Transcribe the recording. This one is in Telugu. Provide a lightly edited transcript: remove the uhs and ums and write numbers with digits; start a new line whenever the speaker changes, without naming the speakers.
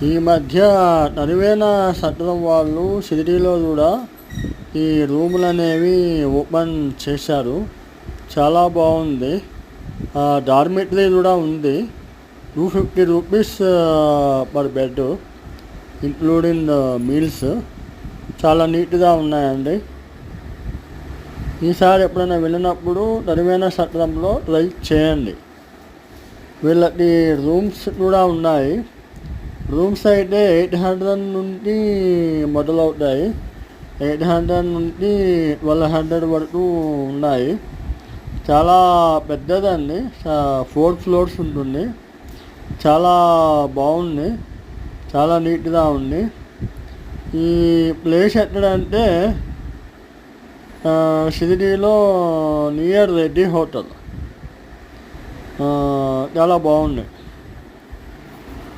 ఈ మధ్య నడివేన సత్రం వాళ్ళు షిరిడీలో కూడా ఈ రూములు అనేవి ఓపెన్ చేశారు. చాలా బాగుంది. డార్మిటరీ కూడా ఉంది. 250 rupees per bed, including meals. చాలా నీట్గా ఉన్నాయండి. ఈసారి ఎప్పుడైనా వెళ్ళినప్పుడు నడివేన సత్రంలో ట్రై చేయండి. వీళ్ళకి రూమ్స్ కూడా ఉన్నాయి. రూమ్స్ అయితే 800 నుండి మొదలవుతాయి. 800 నుండి 1200 వరకు ఉన్నాయి. చాలా పెద్దదండి. 4 ఫ్లోర్స్ ఉంటుంది. చాలా బాగుంది. చాలా నీట్గా ఉంది. ఈ ప్లేస్ ఎక్కడంటే షిరిడీలో నియర్ రెడ్డి హోటల్. చాలా బాగుంది.